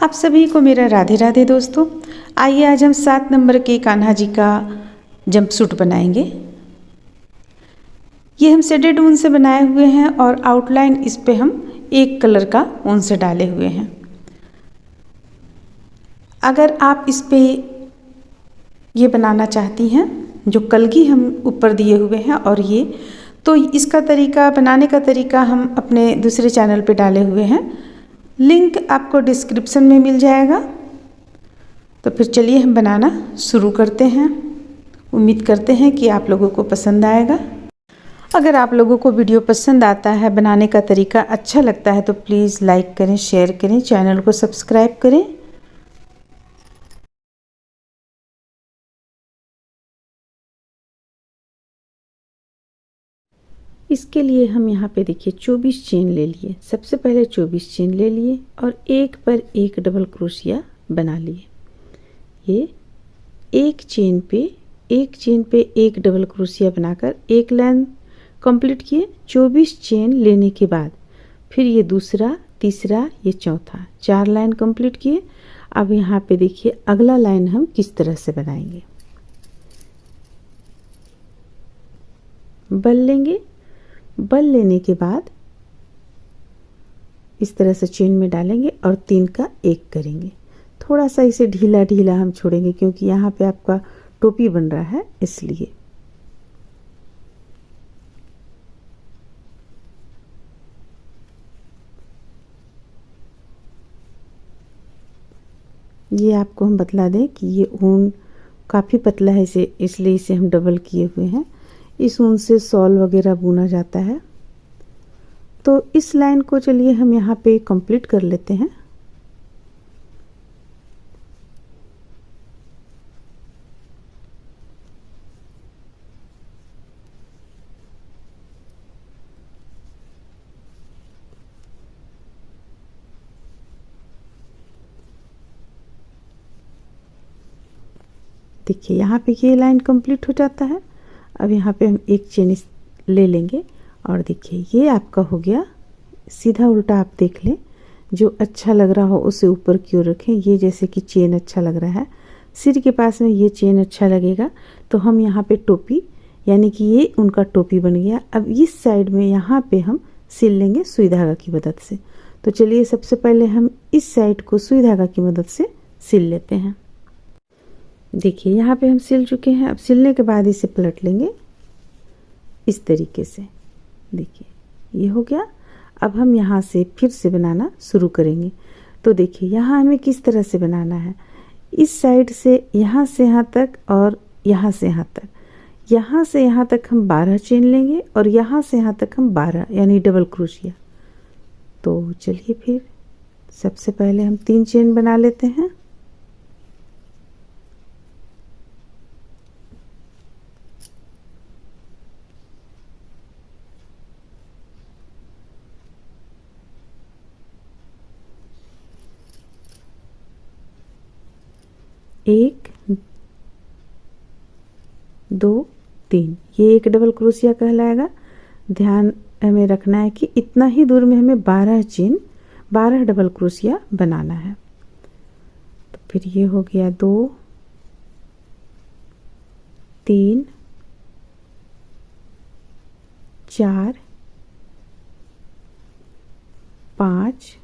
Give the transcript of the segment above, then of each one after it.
आप सभी को मेरा राधे राधे दोस्तों। आइए आज हम 7 नंबर के कान्हा जी का जंप सूट बनाएंगे। ये हम शेडेड ऊन से बनाए हुए हैं और आउटलाइन इस पे हम एक कलर का ऊन से डाले हुए हैं। अगर आप इस पे ये बनाना चाहती हैं जो कलगी हम ऊपर दिए हुए हैं और ये तो इसका तरीका बनाने का तरीका हम अपने दूसरे चैनल पे डाले हुए हैं, लिंक आपको डिस्क्रिप्शन में मिल जाएगा। तो फिर चलिए हम बनाना शुरू करते हैं। उम्मीद करते हैं कि आप लोगों को पसंद आएगा। अगर आप लोगों को वीडियो पसंद आता है, बनाने का तरीका अच्छा लगता है तो प्लीज़ लाइक करें, शेयर करें, चैनल को सब्सक्राइब करें। इसके लिए हम यहाँ पे देखिए 24 चेन ले लिए। सबसे पहले 24 चेन ले लिए और एक पर एक डबल क्रोशिया बना लिए। ये एक चेन पे एक डबल क्रोशिया बनाकर एक लाइन कंप्लीट किए। 24 चेन लेने के बाद फिर ये दूसरा, तीसरा, ये चौथा, 4 लाइन कंप्लीट किए। अब यहाँ पे देखिए अगला लाइन हम किस तरह से बनाएंगे। बल लेंगे, बल लेने के बाद इस तरह से चेन में डालेंगे और 3 का 1 करेंगे। थोड़ा सा इसे ढीला ढीला हम छोड़ेंगे क्योंकि यहाँ पे आपका टोपी बन रहा है, इसलिए। ये आपको हम बतला दें कि ये ऊन काफ़ी पतला है, इसे इसलिए इसे हम डबल किए हुए हैं। इस ऊन से शॉल वगैरह बुना जाता है। तो इस लाइन को चलिए हम यहाँ पे कंप्लीट कर लेते हैं। देखिए यहाँ पे ये लाइन कंप्लीट हो जाता है। अब यहाँ पे हम एक चेन ले लेंगे और देखिए ये आपका हो गया। सीधा उल्टा आप देख लें, जो अच्छा लग रहा हो उसे ऊपर की ओर रखें। ये जैसे कि चेन अच्छा लग रहा है, सिर के पास में ये चेन अच्छा लगेगा तो हम यहाँ पे टोपी, यानी कि ये उनका टोपी बन गया। अब इस साइड में यहाँ पे हम सिल लेंगे सुई धागा की मदद से। तो चलिए सबसे पहले हम इस साइड को सुई धागा की मदद से सिल लेते हैं। देखिए यहाँ पे हम सिल चुके हैं। अब सिलने के बाद इसे पलट लेंगे इस तरीके से। देखिए ये हो गया। अब हम यहाँ से फिर से बनाना शुरू करेंगे। तो देखिए यहाँ हमें किस तरह से बनाना है। इस साइड से यहाँ तक और यहाँ से यहाँ तक, यहाँ से यहाँ तक हम 12 चेन लेंगे और यहाँ से यहाँ तक हम 12 यानी डबल क्रोशिया। तो चलिए फिर सबसे पहले हम 3 चेन बना लेते हैं। एक, 2, 3, ये एक डबल क्रोशिया कहलाएगा। ध्यान हमें रखना है कि इतना ही दूर में हमें 12 चेन, 12 डबल क्रोशिया बनाना है। तो फिर ये हो गया 2, 3, 4, 5,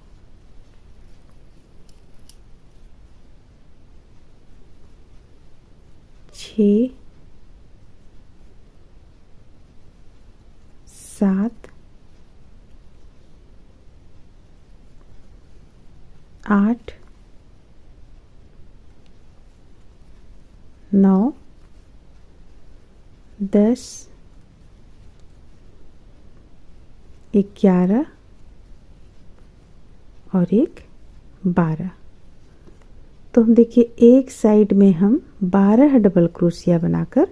6, 7, 8, 9, 10, 11 और एक 12। तो हम देखिए एक साइड में हम 12 डबल क्रोशिया बनाकर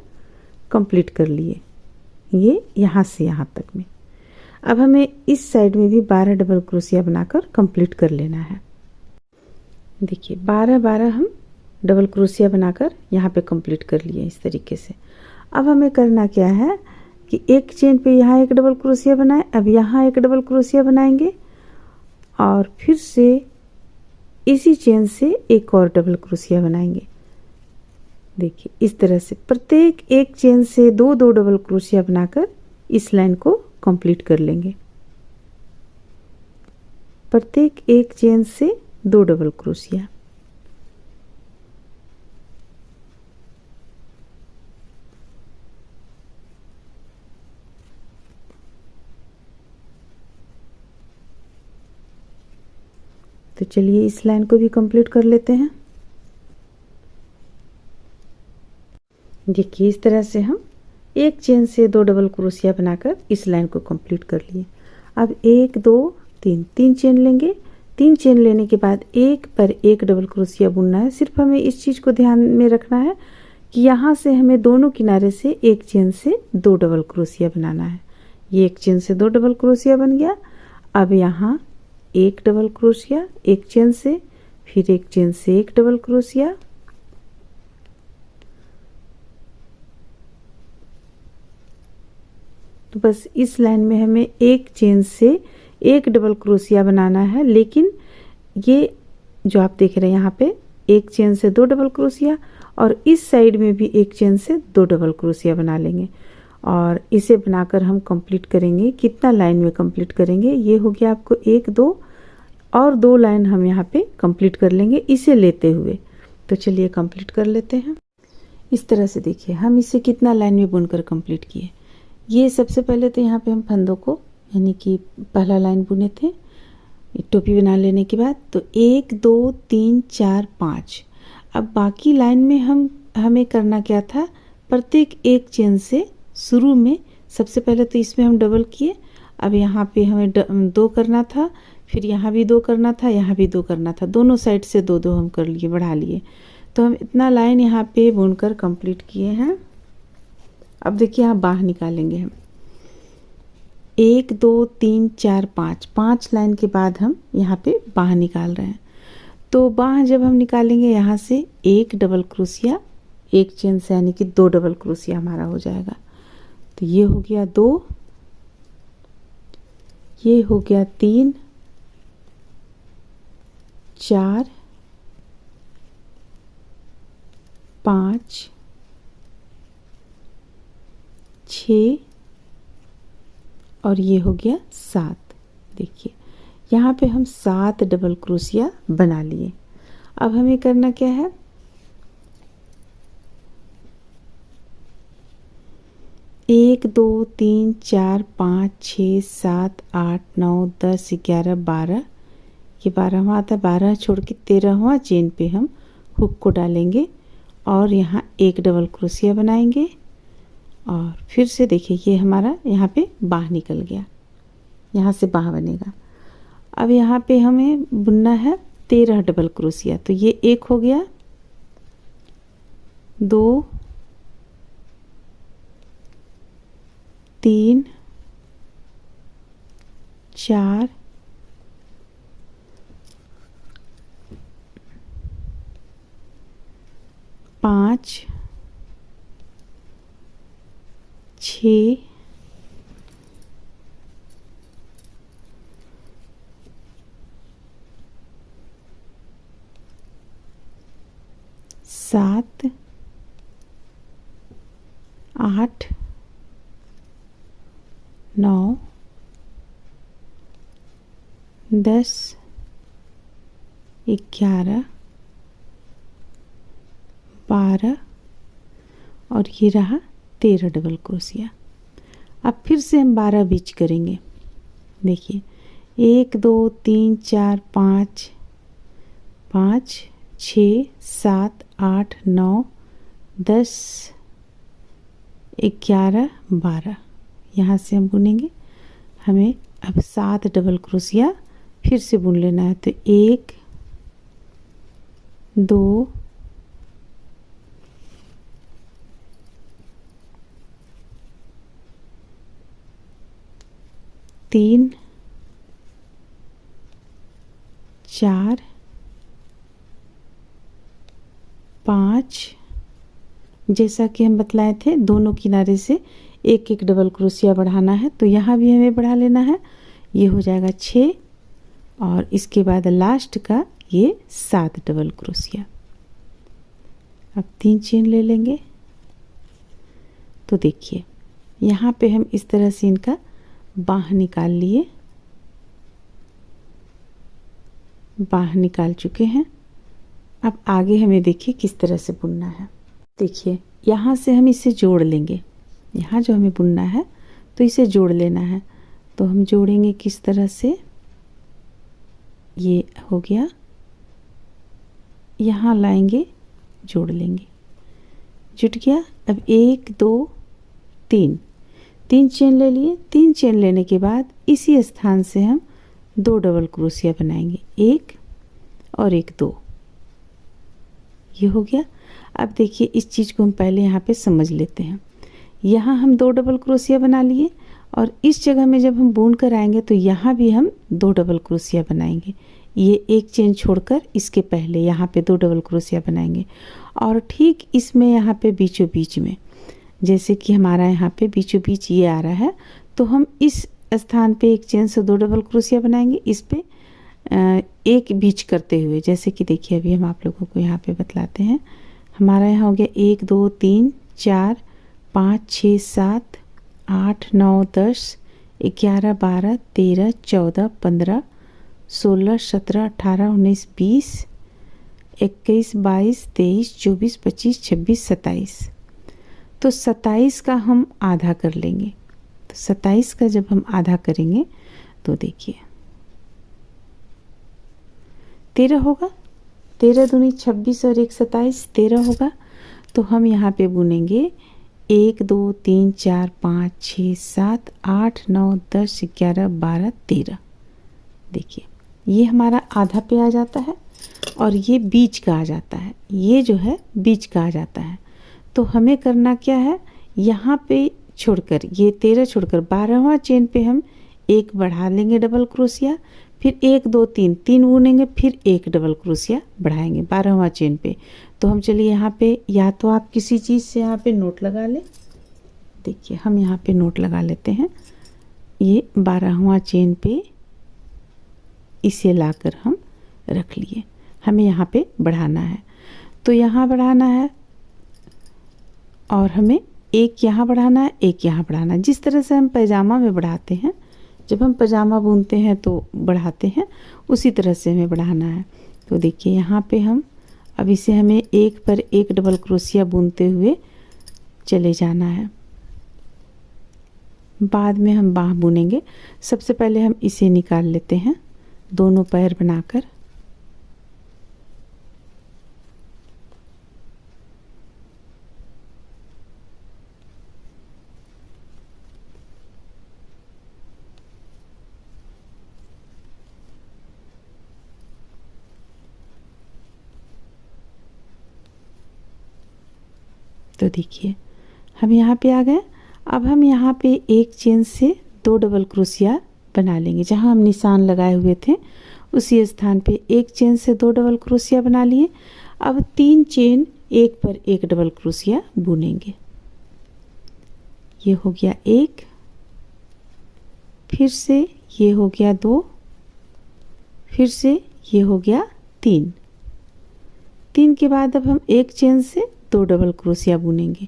कंप्लीट कर लिए, ये यहाँ से यहाँ तक में। अब हमें इस साइड में भी 12 डबल क्रोशिया बनाकर कंप्लीट कर लेना है। देखिए 12-12 हम डबल क्रोशिया बनाकर यहाँ पे कंप्लीट कर लिए इस तरीके से। अब हमें करना क्या है कि एक चेन पे यहाँ एक डबल क्रोशिया बनाए, अब यहाँ एक डबल क्रोशिया बनाएंगे और फिर से इसी चेन से एक और डबल क्रोशिया बनाएंगे। देखिए इस तरह से प्रत्येक एक चेन से दो दो डबल क्रोशिया बनाकर इस लाइन को कंप्लीट कर लेंगे। प्रत्येक एक चेन से दो डबल क्रोशिया। तो चलिए इस लाइन को भी कंप्लीट कर लेते हैं। देखिए इस तरह से हम एक चेन से दो डबल क्रोशिया बनाकर इस लाइन को कंप्लीट कर लिए। अब एक दो तीन, तीन चेन लेंगे। तीन चेन लेने के बाद एक पर एक डबल क्रोशिया बुनना है। सिर्फ हमें इस चीज़ को ध्यान में रखना है कि यहाँ से हमें दोनों किनारे से एक चेन से दो डबल क्रोशिया बनाना है। ये एक चेन से दो डबल क्रोशिया बन गया। अब यहाँ एक डबल क्रोशिया एक चेन से, फिर एक चेन से एक डबल क्रोशिया, तो बस इस लाइन में हमें एक चेन से एक डबल क्रोशिया बनाना है। लेकिन ये जो आप देख रहे हैं यहाँ पे एक चेन से दो डबल क्रोशिया और इस साइड में भी एक चेन से दो डबल क्रोशिया बना लेंगे और इसे बनाकर हम कंप्लीट करेंगे। कितना लाइन में कंप्लीट करेंगे, ये हो गया आपको एक दो और दो लाइन हम यहाँ पे कंप्लीट कर लेंगे इसे लेते हुए। तो चलिए कंप्लीट कर लेते हैं। इस तरह से देखिए हम इसे कितना लाइन में बुनकर कंप्लीट किए। ये सबसे पहले तो यहाँ पे हम फंदों को यानी कि पहला लाइन बुने थे टोपी बना लेने के बाद। तो एक दो तीन चार पाँच। अब बाकी लाइन में हमें करना क्या था, प्रत्येक एक चेन से शुरू में सबसे पहले तो इसमें हम डबल किए। अब यहाँ पे हमें दो करना था, फिर यहाँ भी दो करना था, यहाँ भी दो करना था, दोनों साइड से दो दो हम कर लिए, बढ़ा लिए। तो हम इतना लाइन यहाँ पे बुनकर कंप्लीट किए हैं। अब देखिए यहाँ बाँह निकालेंगे हम। एक दो तीन चार पाँच, पाँच लाइन के बाद हम यहाँ पे बाँह निकाल रहे हैं। तो बाँह जब हम निकालेंगे यहाँ से एक डबल क्रोशिया एक चेन से यानी कि दो डबल क्रोशिया हमारा हो जाएगा। तो ये हो गया दो, ये हो गया तीन, चार, पाँच, छः और ये हो गया सात। देखिए यहाँ पे हम सात डबल क्रोशिया बना लिए। अब हमें करना क्या है, एक दो तीन चार पाँच छः सात आठ नौ 10 11 12, ये 12वां आता है। 12 छोड़ के 13वां चेन पे हम हुक को डालेंगे और यहाँ एक डबल क्रोशिया बनाएंगे और फिर से देखिए ये हमारा यहाँ पे बाँह निकल गया, यहाँ से बाँह बनेगा। अब यहाँ पे हमें बुनना है 13 डबल क्रोशिया। तो ये एक हो गया, दो, तीन, चार, पाँच, छः, सात, आठ, नौ, 10, 11, 12 और ये रहा 13 डबल क्रोशिया। अब फिर से हम 12 बीच करेंगे। देखिए एक दो तीन चार पाँच, 5 6 7 8 9 10 11 12, यहाँ से हम बुनेंगे। हमें अब 7 डबल क्रोशिया फिर से बुन लेना है। तो एक, दो, तीन, चार, पाँच, जैसा कि हम बतलाए थे दोनों किनारे से एक एक डबल क्रोशिया बढ़ाना है। तो यहाँ भी हमें बढ़ा लेना है। ये हो जाएगा 6 और इसके बाद लास्ट का ये 7 डबल क्रोशिया। अब 3 चेन ले लेंगे। तो देखिए यहाँ पे हम इस तरह से इनका बाँह निकाल लिए, बाँह निकाल चुके हैं। अब आगे हमें देखिए किस तरह से बुनना है। देखिए यहाँ से हम इसे जोड़ लेंगे, यहाँ जो हमें बुनना है तो इसे जोड़ लेना है। तो हम जोड़ेंगे किस तरह से, ये हो गया, यहाँ लाएंगे, जोड़ लेंगे, जुट गया। अब 1 2 3 चेन ले लिए। 3 चेन लेने के बाद इसी स्थान से हम 2 डबल क्रोशिया बनाएंगे, 1 और 1 2, ये हो गया। अब देखिए इस चीज़ को हम पहले यहाँ पे समझ लेते हैं। यहाँ हम 2 डबल क्रोशिया बना लिए और इस जगह में जब हम बुन कर आएंगे तो यहाँ भी हम 2 डबल क्रोशिया बनाएंगे। ये 1 चेन छोड़कर इसके पहले यहाँ पे 2 डबल क्रोशिया बनाएंगे और ठीक इसमें यहाँ पे बीचों बीच में, जैसे कि हमारा यहाँ पे बीचों बीच ये आ रहा है, तो हम इस स्थान पे 1 चेन से 2 डबल क्रोशिया बनाएंगे, इस पे एक बीच करते हुए। जैसे कि देखिए अभी हम आप लोगों को यहाँ पे बतलाते हैं। हमारा यहाँ हो गया 1 2 3 4 5 6 7 8 9 10 11 12 13 14 15 16 17 18 19 20 21 22 23 24 25 26 27। तो 27 का हम आधा कर लेंगे। तो 27 का जब हम आधा करेंगे तो देखिए 13 होगा, 13 दूनी 26 और 1 27, 13 होगा। तो हम यहाँ पे बुनेंगे 1 2 3 4 5 6 7 8 9 10 11 12 13। देखिए ये हमारा आधा पे आ जाता है और ये बीच का आ जाता है, ये जो है बीच का आ जाता है। तो हमें करना क्या है, यहाँ पे छोड़कर, ये 13 छोड़कर 12वां चेन पे हम 1 बढ़ा लेंगे डबल क्रोशिया, फिर 1 2 3 बुनेंगे, फिर 1 डबल क्रोशिया बढ़ाएंगे 12वां चेन पे। तो हम चलिए यहाँ पे, या तो आप किसी चीज़ से यहाँ पे नोट लगा लें। देखिए हम यहाँ पे नोट लगा लेते हैं। ये 12वां चेन पे इसे लाकर हम रख लिए। हमें यहाँ पे बढ़ाना है, तो यहाँ बढ़ाना है और हमें 1 यहाँ बढ़ाना है, 1 यहाँ बढ़ाना है। जिस तरह से हम पैजामा में बढ़ाते हैं, जब हम पजामा बुनते हैं तो बढ़ाते हैं, उसी तरह से हमें बढ़ाना है। तो देखिए यहाँ पे हम अब इसे हमें 1 पर 1 डबल क्रोशिया बुनते हुए चले जाना है। बाद में हम बाँह बुनेंगे। सबसे पहले हम इसे निकाल लेते हैं, दोनों पैर बनाकर। तो देखिए हम यहाँ पे आ गए। अब हम यहाँ पे 1 चेन से 2 डबल क्रोशिया बना लेंगे। जहाँ हम निशान लगाए हुए थे उसी स्थान पे 1 चेन से 2 डबल क्रोशिया बना लिए। अब 3 चेन 1 पर 1 डबल क्रोशिया बुनेंगे। ये हो गया 1, फिर से ये हो गया 2, फिर से ये हो गया 3। 3 के बाद अब हम 1 चेन से 2 डबल क्रोशिया बुनेंगे,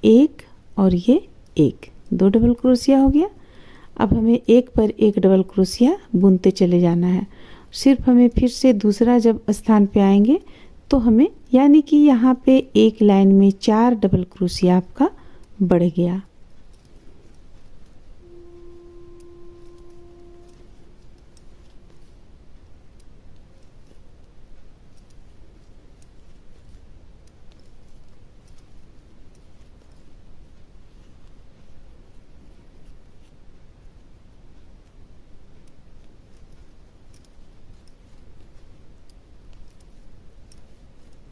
1 और ये 1, 2 डबल क्रोशिया हो गया। अब हमें 1 पर 1 डबल क्रोशिया बुनते चले जाना है। सिर्फ हमें फिर से दूसरा जब स्थान पे आएंगे तो हमें, यानी कि यहाँ पे एक लाइन में 4 डबल क्रोशिया आपका बढ़ गया।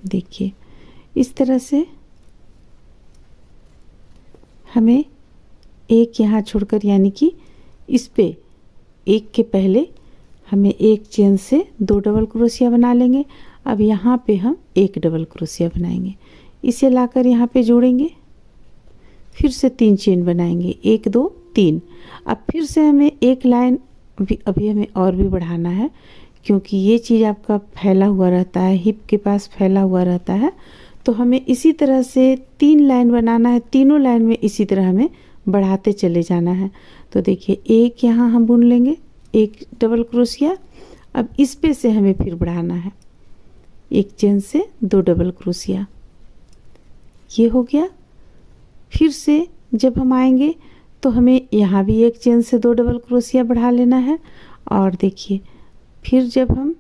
देखिए इस तरह से हमें 1 यहाँ छोड़कर, यानी कि इस पे 1 के पहले हमें 1 चेन से 2 डबल क्रोशिया बना लेंगे। अब यहाँ पे हम 1 डबल क्रोशिया बनाएंगे, इसे लाकर यहाँ पे जोड़ेंगे, फिर से 3 चेन बनाएंगे, 1 2 3। अब फिर से हमें एक लाइन अभी हमें और भी बढ़ाना है, क्योंकि ये चीज़ आपका फैला हुआ रहता है, हिप के पास फैला हुआ रहता है। तो हमें इसी तरह से 3 लाइन बनाना है, तीनों लाइन में इसी तरह हमें बढ़ाते चले जाना है। तो देखिए एक यहाँ हम बुन लेंगे, एक डबल क्रोशिया। अब इस पे से हमें फिर बढ़ाना है, एक चेन से 2 डबल क्रोशिया, ये हो गया। फिर से जब हम आएंगे तो हमें यहाँ भी एक चेन से 2 डबल क्रोशिया बढ़ा लेना है। और देखिए फिर जब हम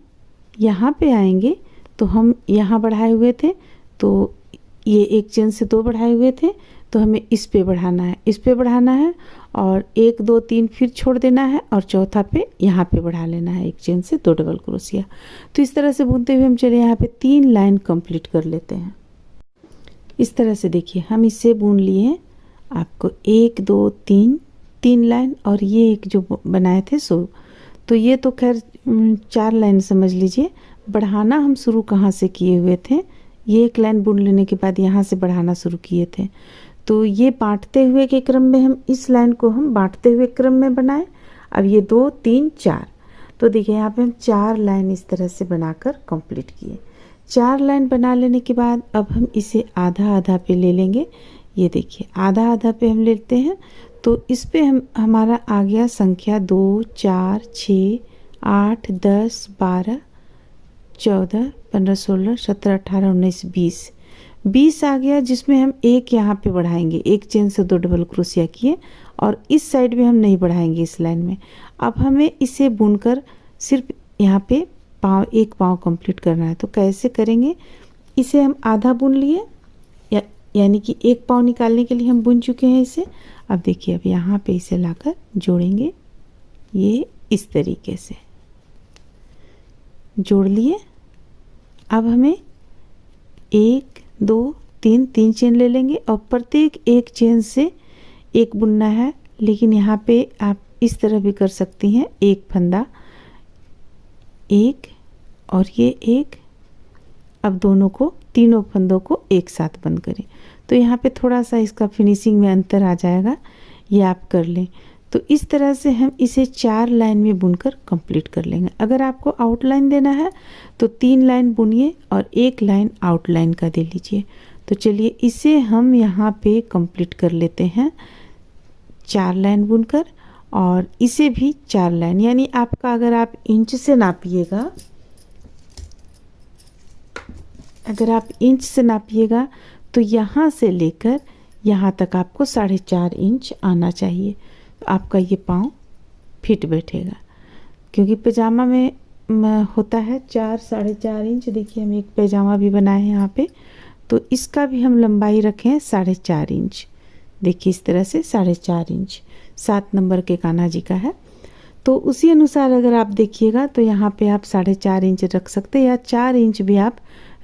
यहाँ पे आएंगे तो हम यहाँ बढ़ाए हुए थे, तो ये एक चेन से 2 बढ़ाए हुए थे, तो हमें इस पे बढ़ाना है, इस पे बढ़ाना है और 1 2 3 फिर छोड़ देना है और चौथा पे यहाँ पे बढ़ा लेना है, एक चेन से 2 डबल क्रोशिया। तो इस तरह से बुनते हुए हम चलिए यहाँ पे 3 लाइन कंप्लीट कर लेते हैं। इस तरह से देखिए हम इससे बुन लिए आपको 1 2 3 लाइन, और ये एक जो बनाए थे सो, तो ये तो खैर 4 लाइन समझ लीजिए। बढ़ाना हम शुरू कहाँ से किए हुए थे, ये एक लाइन बुन लेने के बाद यहाँ से बढ़ाना शुरू किए थे। तो ये बांटते हुए के क्रम में हम इस लाइन को हम बांटते हुए क्रम में बनाए। अब ये 2 3 4, तो देखिए यहाँ पे हम 4 लाइन इस तरह से बनाकर कंप्लीट किए। 4 लाइन बना लेने के बाद अब हम इसे आधा आधा पे ले लेंगे। ये देखिए आधा आधा पे हम लेते हैं, तो इस पे हमारा आ गया संख्या 2 4 6 8 10 12 14 15 16 17 18 19 20 आ गया, जिसमें हम एक यहाँ पे बढ़ाएंगे, एक चेन से 2 डबल क्रोशिया किए और इस साइड में हम नहीं बढ़ाएंगे इस लाइन में। अब हमें इसे बुनकर सिर्फ यहाँ पे एक पाँव कंप्लीट करना है। तो कैसे करेंगे, इसे हम आधा बुन लिए, यानी कि एक पाँव निकालने के लिए हम बुन चुके हैं इसे। अब देखिए अब यहाँ पे इसे लाकर जोड़ेंगे, ये इस तरीके से जोड़ लिए। अब हमें 1 2 3 चेन ले लेंगे और प्रत्येक एक चेन से एक बुनना है, लेकिन यहाँ पे आप इस तरह भी कर सकती हैं, एक फंदा, एक और ये एक। अब दोनों को, तीनों फंदों को एक साथ बंद करें, तो यहाँ पे थोड़ा सा इसका फिनिशिंग में अंतर आ जाएगा, ये आप कर लें। तो इस तरह से हम इसे 4 लाइन में बुनकर कंप्लीट कर लेंगे। अगर आपको आउटलाइन देना है तो 3 लाइन बुनिए और 1 लाइन आउटलाइन का दे लीजिए। तो चलिए इसे हम यहाँ पे कंप्लीट कर लेते हैं 4 लाइन बुनकर, और इसे भी 4 लाइन, यानी आपका अगर आप इंच से नापिएगा, अगर आप इंच से नापिएगा तो यहाँ से लेकर यहाँ तक आपको 4.5 इंच आना चाहिए। तो आपका ये पाँव फिट बैठेगा, क्योंकि पैजामा में होता है 4 4.5 इंच। देखिए हम एक पैजामा भी बनाए हैं यहाँ पे, तो इसका भी हम लंबाई रखें 4.5 इंच। देखिए इस तरह से 4.5 इंच 7 नंबर के कान्हा जी का है। तो उसी अनुसार अगर आप देखिएगा तो यहाँ पे आप 4.5 इंच रख सकते हैं, या 4 इंच भी आप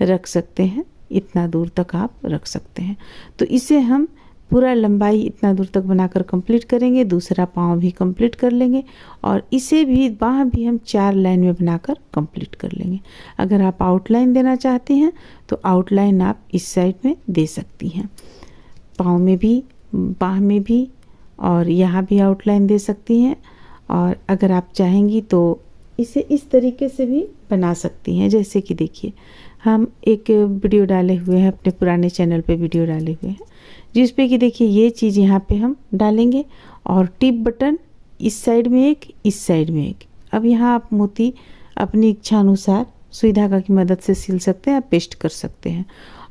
रख सकते हैं, इतना दूर तक आप रख सकते हैं। तो इसे हम पूरा लंबाई इतना दूर तक बनाकर कंप्लीट करेंगे, दूसरा पाँव भी कंप्लीट कर लेंगे और इसे भी बाँह भी हम 4 लाइन में बनाकर कंप्लीट कर लेंगे। अगर आप आउटलाइन देना चाहते हैं तो आउटलाइन आप इस साइड में दे सकती हैं, पाँव में भी, बाँह में भी, और यहाँ भी आउटलाइन दे सकती हैं। और अगर आप चाहेंगी तो इसे इस तरीके से भी बना सकती हैं। जैसे कि देखिए हम एक वीडियो डाले हुए हैं, अपने पुराने चैनल पे वीडियो डाले हुए हैं, जिस पे कि देखिए ये चीज़ यहाँ पे हम डालेंगे और टिप बटन इस साइड में एक, इस साइड में एक। अब यहाँ आप मोती अपनी इच्छा अनुसार सुई धागा की मदद से सिल सकते हैं, आप पेस्ट कर सकते हैं,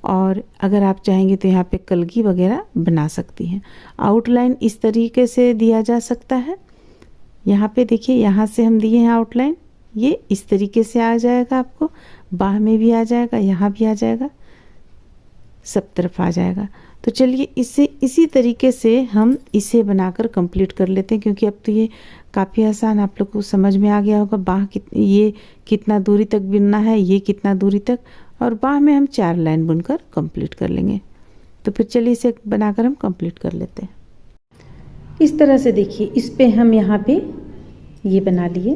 और अगर आप चाहेंगे तो यहाँ पे कलगी वगैरह बना सकती हैं। आउटलाइन इस तरीके से दिया जा सकता है। यहाँ पे देखिए यहाँ से हम दिए हैं आउटलाइन, ये इस तरीके से आ जाएगा, आपको बाह में भी आ जाएगा, यहाँ भी आ जाएगा, सब तरफ आ जाएगा। तो चलिए इसे इसी तरीके से हम इसे बनाकर कंप्लीट कर लेते हैं, क्योंकि अब तो ये काफ़ी आसान आप लोग को समझ में आ गया होगा। बाह ये कितना दूरी तक बुनना है, ये कितना दूरी तक, और बाह में हम 4 लाइन बुनकर कंप्लीट कर लेंगे। तो फिर चलिए इसे बनाकर हम कंप्लीट कर लेते हैं। इस तरह से देखिए इस पे हम यहाँ पे ये बना लिए,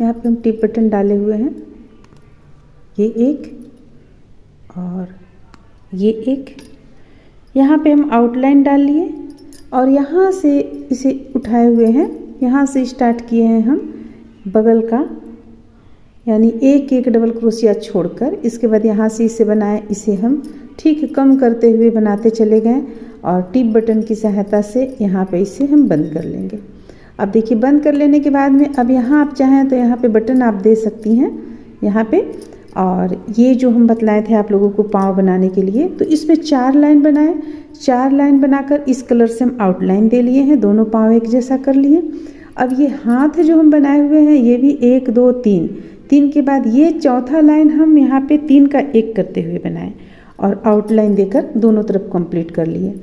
यहाँ पे हम टिप बटन डाले हुए हैं, ये एक और ये एक, यहाँ पे हम आउटलाइन डाल लिए और यहाँ से इसे उठाए हुए हैं, यहाँ से स्टार्ट किए हैं हम बगल का यानी एक डबल क्रोशिया छोड़कर इसके बाद यहाँ से इसे बनाए, इसे हम ठीक कम करते हुए बनाते चले गए और टिप बटन की सहायता से यहाँ पे इसे हम बंद कर लेंगे। अब देखिए बंद कर लेने के बाद में अब यहाँ आप चाहें तो यहाँ पे बटन आप दे सकती हैं यहाँ पे। और ये जो हम बतलाए थे आप लोगों को पाँव बनाने के लिए, तो इसमें 4 लाइन बनाए। 4 लाइन बनाकर इस कलर से हम आउटलाइन दे लिए हैं, दोनों पाँव एक जैसा कर लिए। अब ये हाथ जो हम बनाए हुए हैं ये भी 1 2 3 के बाद ये चौथा लाइन हम यहाँ पे 3 का 1 करते हुए बनाए और आउटलाइन देकर दोनों तरफ कंप्लीट कर लिए।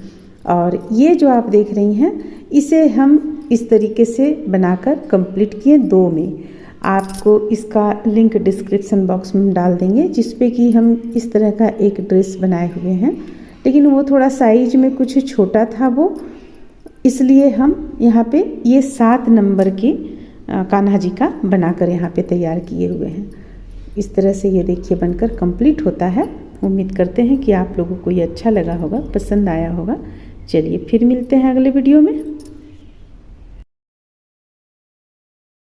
और ये जो आप देख रही हैं इसे हम इस तरीके से बनाकर कंप्लीट किए 2 में। आपको इसका लिंक डिस्क्रिप्शन बॉक्स में डाल देंगे, जिस पे कि हम इस तरह का एक ड्रेस बनाए हुए हैं, लेकिन वो थोड़ा साइज में कुछ छोटा था वो, इसलिए हम यहाँ पे ये 7 नंबर की कान्हा जी का बनाकर यहाँ पे तैयार किए हुए हैं। इस तरह से ये देखिए बनकर कंप्लीट होता है। उम्मीद करते हैं कि आप लोगों को ये अच्छा लगा होगा, पसंद आया होगा। चलिए फिर मिलते हैं अगले वीडियो में।